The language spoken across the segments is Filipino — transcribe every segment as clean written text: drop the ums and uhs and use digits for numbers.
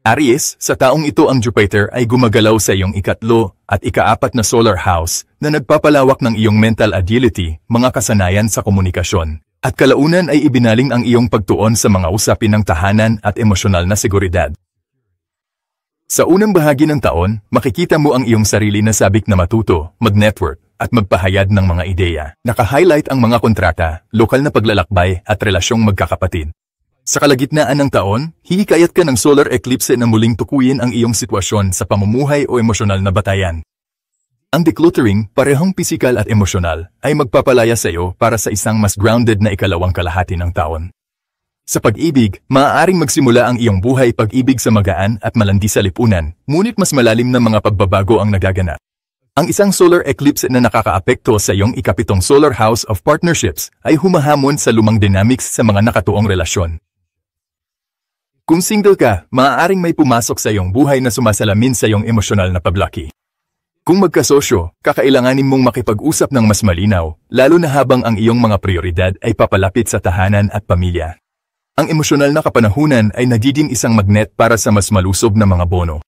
Aries, sa taong ito ang Jupiter ay gumagalaw sa iyong ikatlo at ikaapat na solar house na nagpapalawak ng iyong mental agility, mga kasanayan sa komunikasyon. At kalaunan ay ibinaling ang iyong pagtuon sa mga usapin ng tahanan at emosyonal na seguridad. Sa unang bahagi ng taon, makikita mo ang iyong sarili na sabik na matuto, mag-network, at magpahayag ng mga ideya. Naka-highlight ang mga kontrata, lokal na paglalakbay at relasyong magkakapatid. Sa kalagitnaan ng taon, hihikayat ka ng solar eclipse na muling tukuyin ang iyong sitwasyon sa pamumuhay o emosyonal na batayan. Ang decluttering, parehong pisikal at emosyonal, ay magpapalaya sa iyo para sa isang mas grounded na ikalawang kalahati ng taon. Sa pag-ibig, maaaring magsimula ang iyong buhay pag-ibig sa magaan at malandi sa lipunan, ngunit mas malalim na mga pagbabago ang nagaganap. Ang isang solar eclipse na nakakaapekto sa iyong ikapitong solar house of partnerships ay humahamon sa lumang dynamics sa mga nakatuong relasyon. Kung single ka, maaaring may pumasok sa iyong buhay na sumasalamin sa iyong emosyonal na paglaki. Kung magkasosyo, kakailanganin mong makipag-usap ng mas malinaw, lalo na habang ang iyong mga prioridad ay papalapit sa tahanan at pamilya. Ang emosyonal na kapanahunan ay nagiging isang magnet para sa mas malusob na mga bono.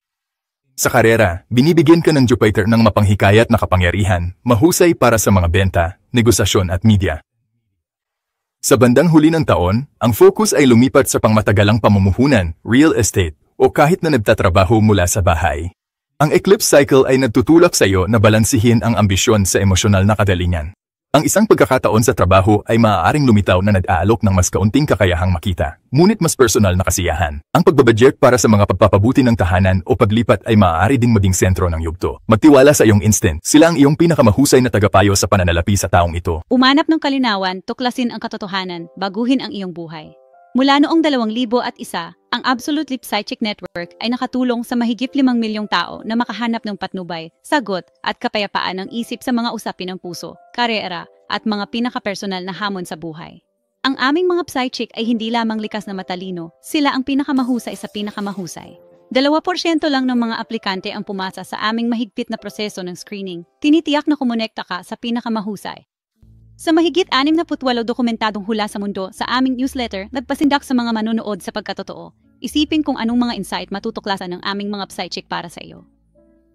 Sa karera, binibigyan ka ng Jupiter ng mapanghikayat na kapangyarihan, mahusay para sa mga benta, negosasyon at media. Sa bandang huli ng taon, ang focus ay lumipat sa pangmatagalang pamumuhunan, real estate, o kahit na nagtatrabaho mula sa bahay. Ang eclipse cycle ay nagtutulak sa iyo na balansihin ang ambisyon sa emosyonal na kadalingan. Ang isang pagkakataon sa trabaho ay maaaring lumitaw na nag-aalok ng mas kaunting kakayahang makita, ngunit mas personal na kasiyahan. Ang pagbabudget para sa mga pagpapabuti ng tahanan o paglipat ay maaari ding maging sentro ng yugto. Magtiwala sa iyong instinct, sila ang iyong pinakamahusay na tagapayo sa pananalapi sa taong ito. Umanap ng kalinawan, tuklasin ang katotohanan, baguhin ang iyong buhay. Mula noong 2001, ang Absolute Leap Psychic Network ay nakatulong sa mahigit 5 milyong tao na makahanap ng patnubay, sagot at kapayapaan ng isip sa mga usapin ng puso, karera at mga pinakapersonal na hamon sa buhay. Ang aming mga psychic ay hindi lamang likas na matalino, sila ang pinakamahusay sa pinakamahusay. 2% lang ng mga aplikante ang pumasa sa aming mahigpit na proseso ng screening. Tinitiyak na kumonekta ka sa pinakamahusay. Sa mahigit 68 dokumentadong hula sa mundo sa aming newsletter, nagpasindak sa mga manonood sa pagkatotoo. Isipin kung anong mga insight matutuklasan ng aming mga psychic para sa iyo.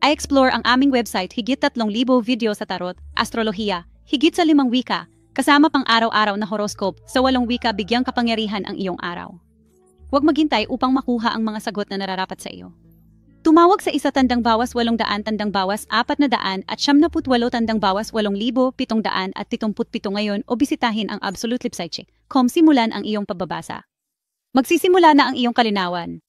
I-explore ang aming website higit 3,000 video sa tarot, astrolohiya, higit sa 5 wika, kasama pang araw-araw na horoscope sa 8 wika bigyang kapangyarihan ang iyong araw. Huwag maghintay upang makuha ang mga sagot na nararapat sa iyo. Tumawag sa 1 × 800 × 400 at 78 × 8,777 ngayon o bisitahin ang absolutelypsychic.com simulan ang iyong pagbabasa. Magsisimula na ang iyong kalinawan.